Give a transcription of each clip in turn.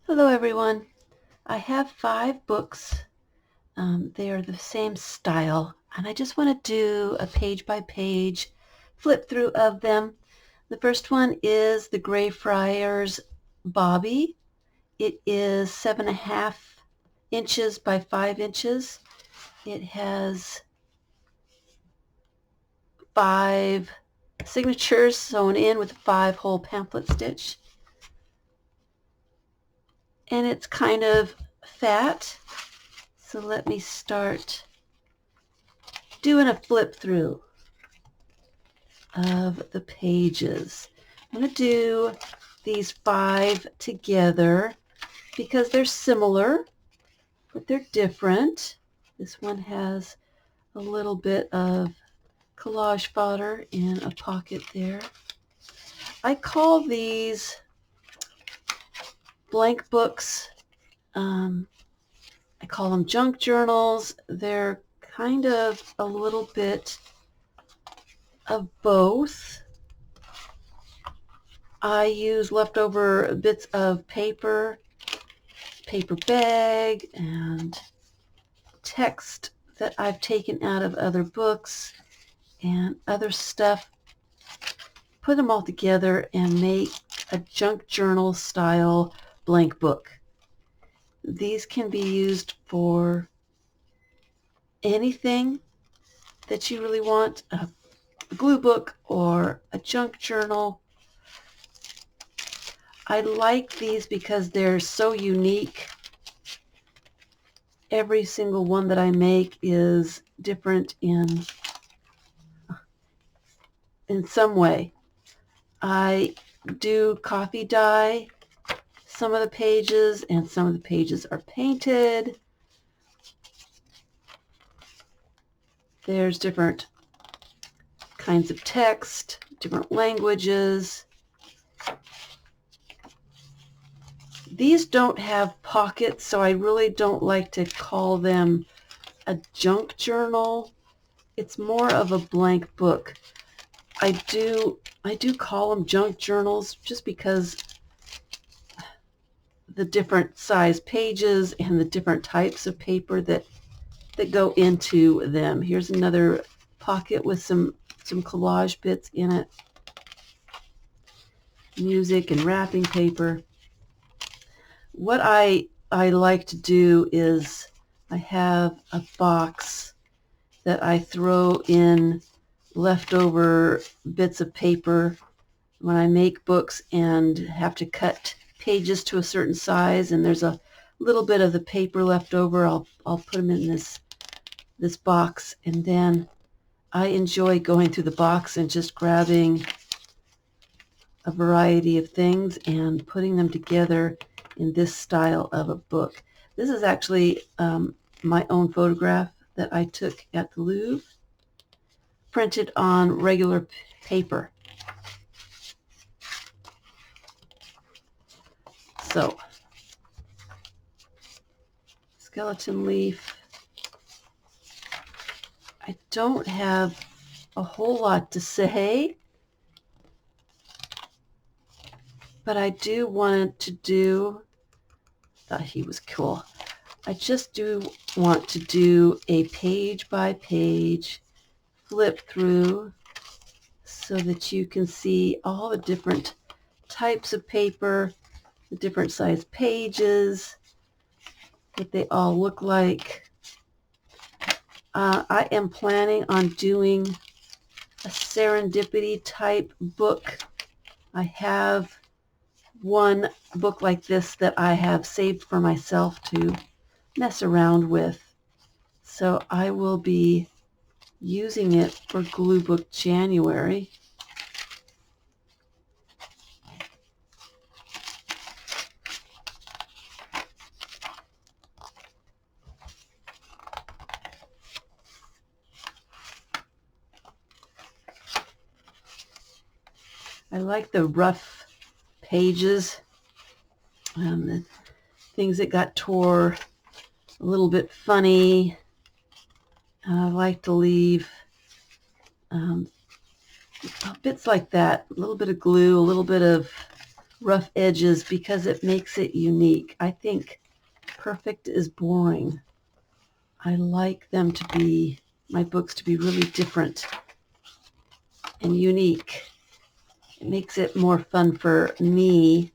Hello everyone. I have 5 books. They are the same style, and I just want to do a page-by-page flip through of them. The first one is the Greyfriars Bobby. It is 7.5 inches by 5 inches. It has 5 signatures sewn in with a 5-hole pamphlet stitch. And it's kind of fat. So let me start doing a flip through of the pages. I'm going to do these 5 together because they're similar, but they're different. This one has a little bit of collage fodder in a pocket there. I call these blank books. I call them junk journals. They're kind of a little bit of both. I use leftover bits of paper bag, and text that I've taken out of other books and other stuff, put them all together and make a junk journal style blank book. These can be used for anything that you really want, a glue book or a junk journal. I like these because they're so unique. Every single one that I make is different in some way. I do coffee dye some of the pages, and some of the pages are painted. There's different kinds of text, different languages. These don't have pockets, so I really don't like to call them a junk journal. It's more of a blank book. I do call them junk journals just because the different size pages and the different types of paper that go into them. Here's another pocket with some collage bits in it. Music and wrapping paper. What I like to do is I have a box that I throw in leftover bits of paper when I make books and have to cut pages to a certain size, and there's a little bit of the paper left over. I'll put them in this box, and then I enjoy going through the box and just grabbing a variety of things and putting them together in this style of a book. This is actually my own photograph that I took at the Louvre, printed on regular paper. So, skeleton leaf. I don't have a whole lot to say, but I do want to do, thought he was cool. I just do want to do a page by page flip through so that you can see all the different types of paper, the different size pages, what they all look like. I am planning on doing a serendipity type book. I have one book like this that I have saved for myself to mess around with. So I will be using it for Glue Book January. I like the rough pages, the things that got tore a little bit funny. I like to leave bits like that, a little bit of glue, a little bit of rough edges because it makes it unique. I think perfect is boring. I like them to be, my books to be really different and unique. It makes it more fun for me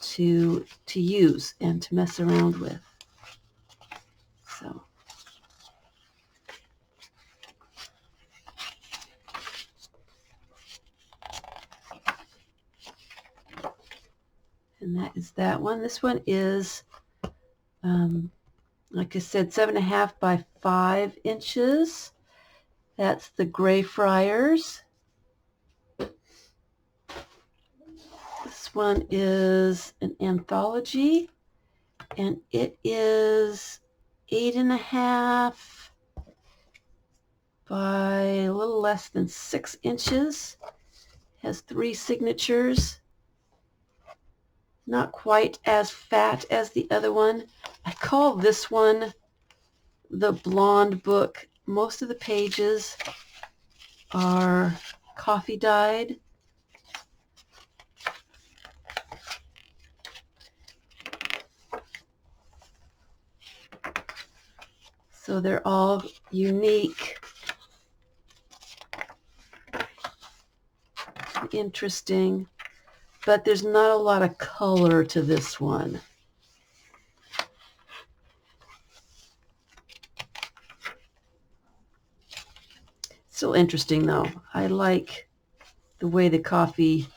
to use and to mess around with. So and that is that one. This one is, like I said, 7.5 by 5 inches. That's the Gray Friars. This one is an anthology, and it is 8.5 by a little less than 6 inches. Has 3 signatures. Not quite as fat as the other one. I call this one the blonde book. Most of the pages are coffee dyed. So they're all unique, interesting, but there's not a lot of color to this one. Still interesting though. I like the way the coffee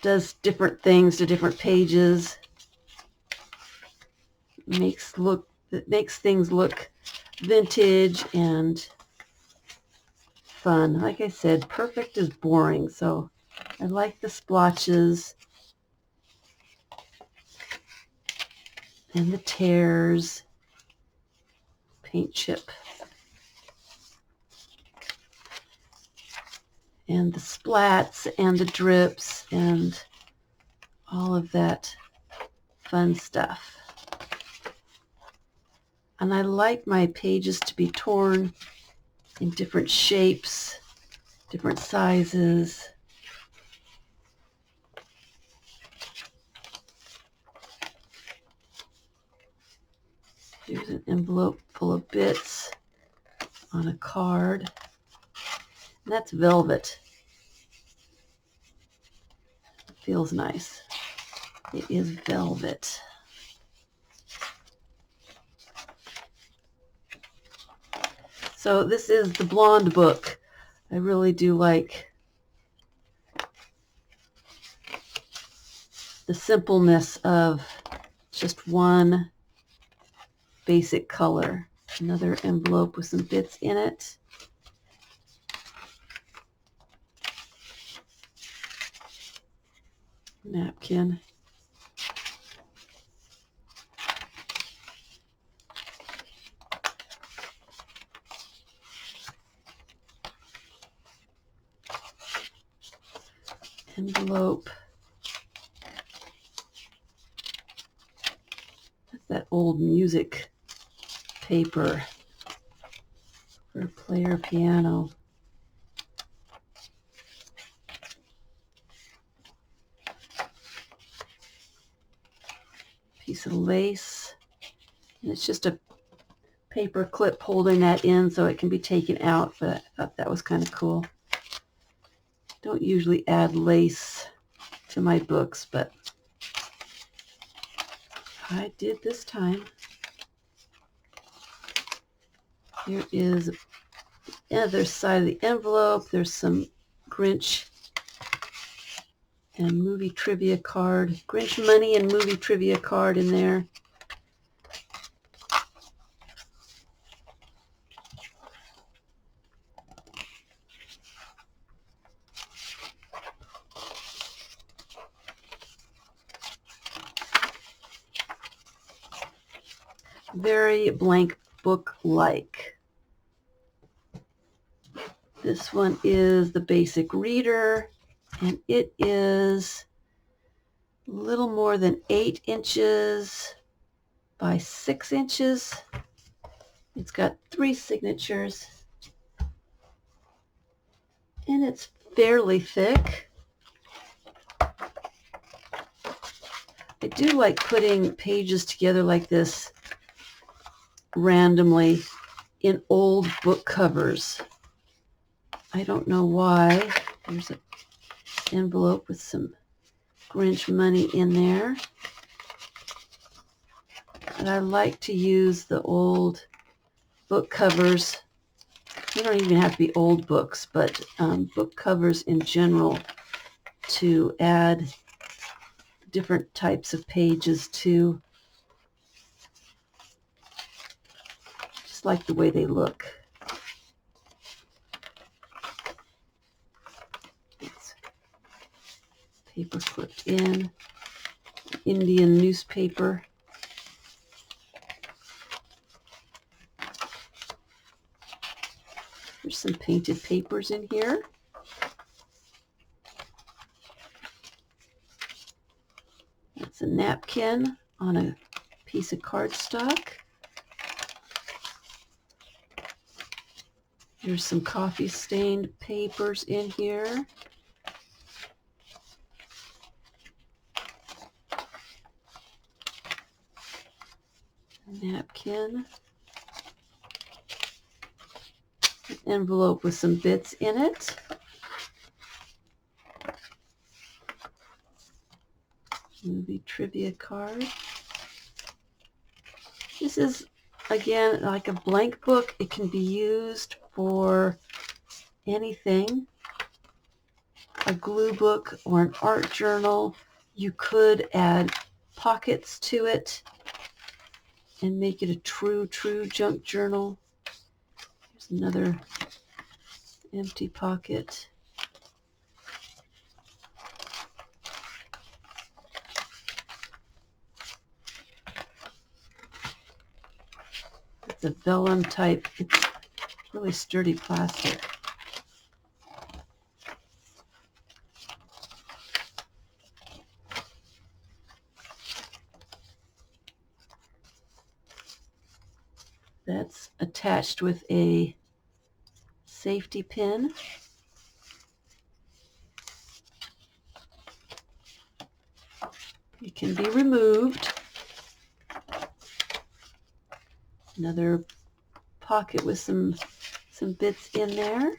does different things to different pages. It makes things look vintage and fun. Like I said, perfect is boring, so I like the splotches and the tears, paint chip, and the splats and the drips and all of that fun stuff. And I like my pages to be torn in different shapes, different sizes. Here's an envelope full of bits on a card. And that's velvet. It feels nice. It is velvet. So this is the blonde book. I really do like the simpleness of just one basic color. Another envelope with some bits in it. Napkin. Envelope. That's that old music paper for a player piano. Piece of lace. And it's just a paper clip holding that in so it can be taken out, but I thought that was kind of cool. Don't usually add lace to my books, but I did this time. Here is the other side of the envelope. There's some Grinch and movie trivia card. Grinch money and movie trivia card in there. Very blank book-like. This one is the basic reader, and it is a little more than 8 inches by 6 inches. It's got 3 signatures, and it's fairly thick. I do like putting pages together like this randomly in old book covers. I don't know why. There's an envelope with some Grinch money in there. And I like to use the old book covers. They don't even have to be old books, but book covers in general to add different types of pages to. Just like the way they look. It's paper clipped in. Indian newspaper. There's some painted papers in here. That's a napkin on a piece of cardstock. There's some coffee stained papers in here. A napkin. An envelope with some bits in it. Movie trivia card. This is, again, like a blank book. It can be used for anything. A glue book or an art journal. You could add pockets to it and make it a true junk journal. Here's another empty pocket. It's a vellum type. It's really sturdy plastic. That's attached with a safety pin. It can be removed. Another pocket with some bits in there.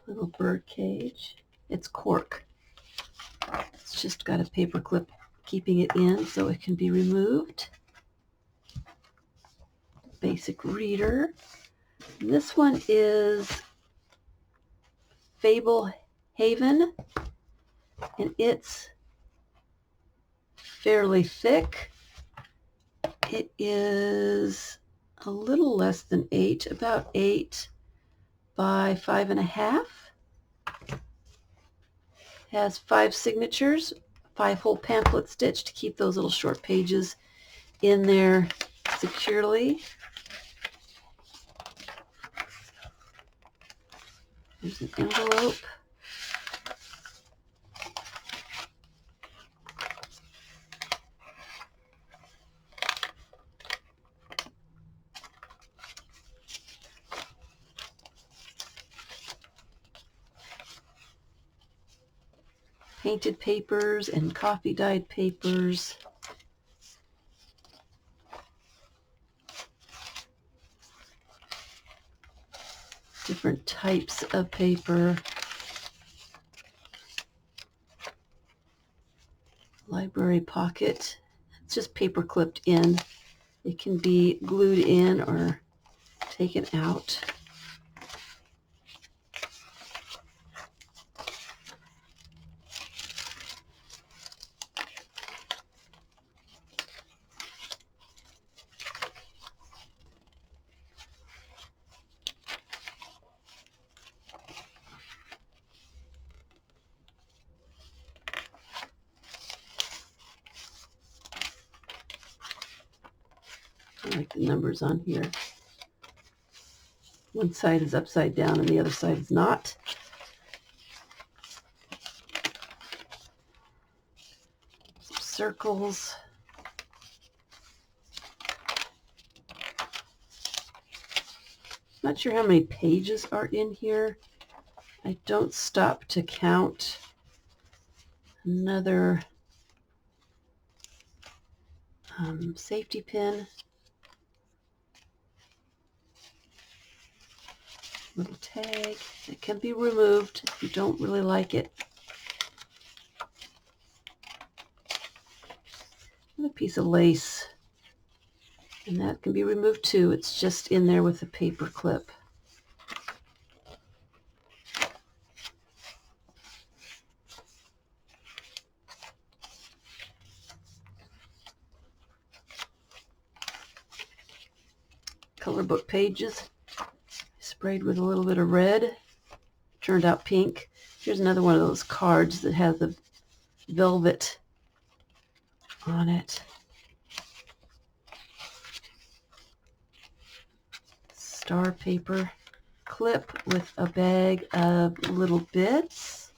Little bird cage. It's cork. It's just got a paper clip keeping it in so it can be removed. Basic reader. And this one is Fable Haven, and it's fairly thick. It is a little less than 8, about 8 by 5.5. Has 5 signatures, 5-hole pamphlet stitch to keep those little short pages in there securely. There's an envelope. Painted papers and coffee dyed papers. Different types of paper. Library pocket. It's just paper clipped in. It can be glued in or taken out. like the numbers on here. One side is upside down and the other side is not. Some circles. Not sure how many pages are in here. I don't stop to count. Another safety pin. Little tag. It can be removed if you don't really like it. And a piece of lace. And that can be removed too. It's just in there with a paper clip. Color book pages. Sprayed with a little bit of red. Turned out pink. Here's another one of those cards that has the velvet on it. Star paper clip with a bag of little bits.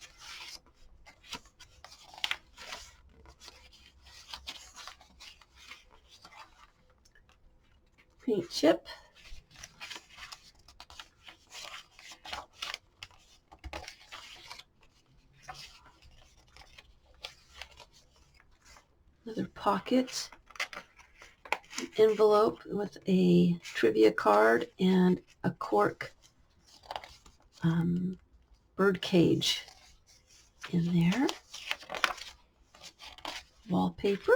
Paint chip. Another pocket. An envelope with a trivia card and a cork bird cage in there. Wallpaper.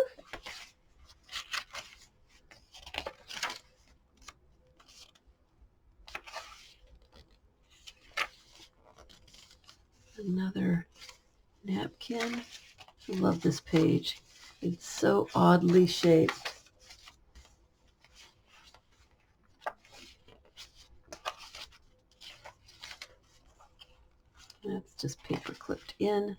Another napkin. I love this page. It's so oddly shaped. That's just paper clipped in.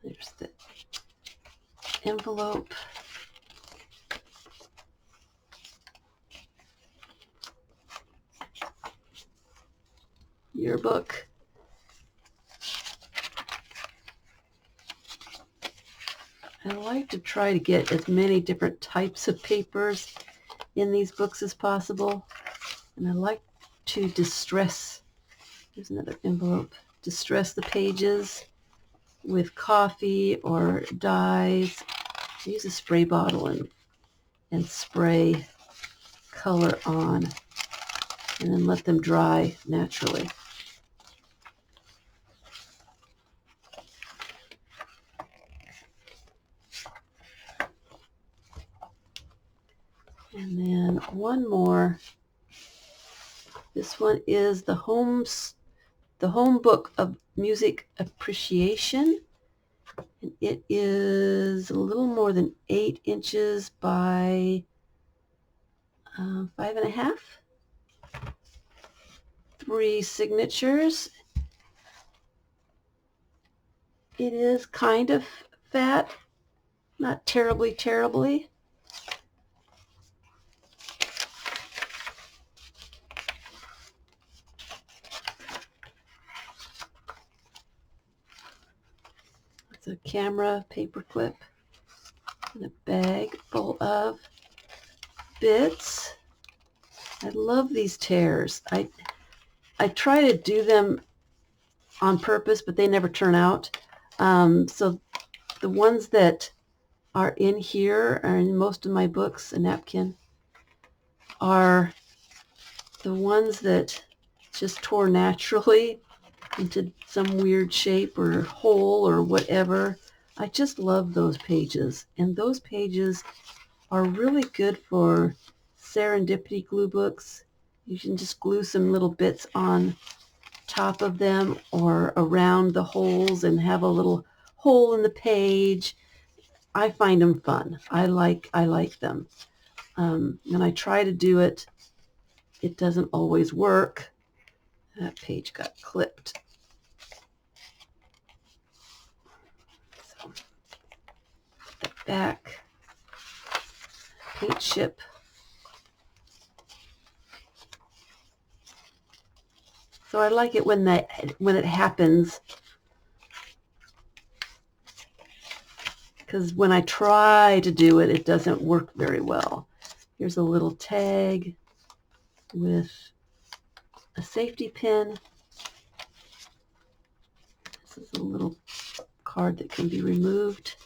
There's the envelope. Yearbook. I like to try to get as many different types of papers in these books as possible. And I like to distress, here's another envelope, distress the pages with coffee or dyes. I use a spray bottle and spray color on and then let them dry naturally. And then one more. This one is the home book of music appreciation. And it is a little more than 8 inches by 5.5. 3 signatures. It is kind of fat, not terribly. It's a camera paper clip and a bag full of bits. I love these tears. I try to do them on purpose, but they never turn out. So the ones that are in here, are in most of my books, a napkin, are the ones that just tore naturally into some weird shape or hole or whatever. I just love those pages. And those pages are really good for serendipity glue books. You can just glue some little bits on top of them or around the holes and have a little hole in the page. I find them fun. I like them. And I try to do it. It doesn't always work. That page got clipped. So, back paint chip. So I like it when it happens, because when I try to do it, it doesn't work very well. Here's a little tag with a safety pin. This is a little card that can be removed.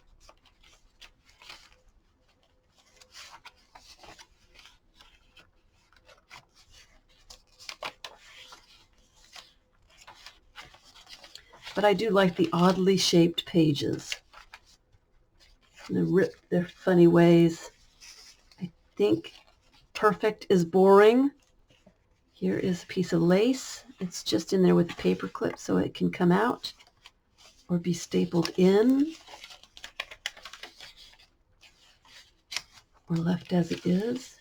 But I do like the oddly shaped pages. They're funny ways. I think perfect is boring. Here is a piece of lace. It's just in there with a paper clip so it can come out or be stapled in or left as it is.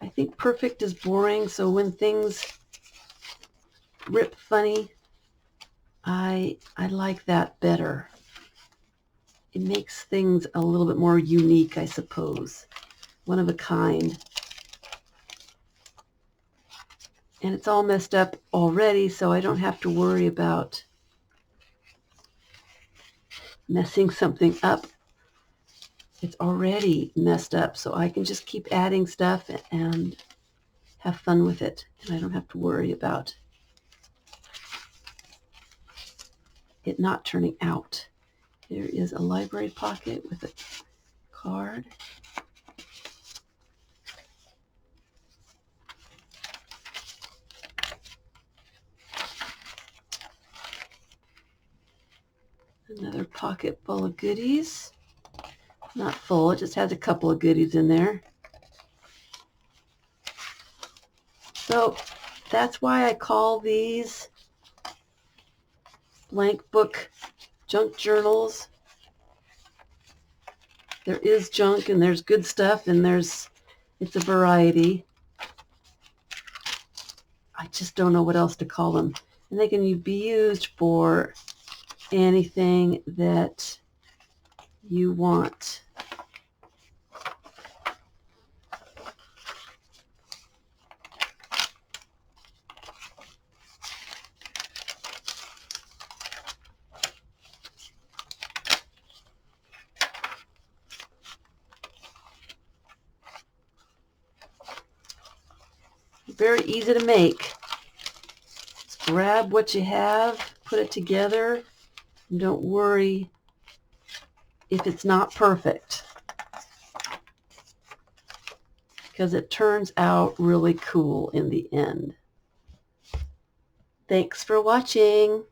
I think perfect is boring, so when things rip funny, I like that better. It makes things a little bit more unique, I suppose. One of a kind. And it's all messed up already, so I don't have to worry about messing something up. It's already messed up, so I can just keep adding stuff and have fun with it. And I don't have to worry about it not turning out. There is a library pocket with a card. Another pocket full of goodies. Not full, it just has a couple of goodies in there. So that's why I call these blank book junk journals. There is junk and there's good stuff and it's a variety. I just don't know what else to call them. And they can be used for anything that you want. Very easy to make. Just grab what you have, put it together, and don't worry if it's not perfect, because it turns out really cool in the end. Thanks for watching.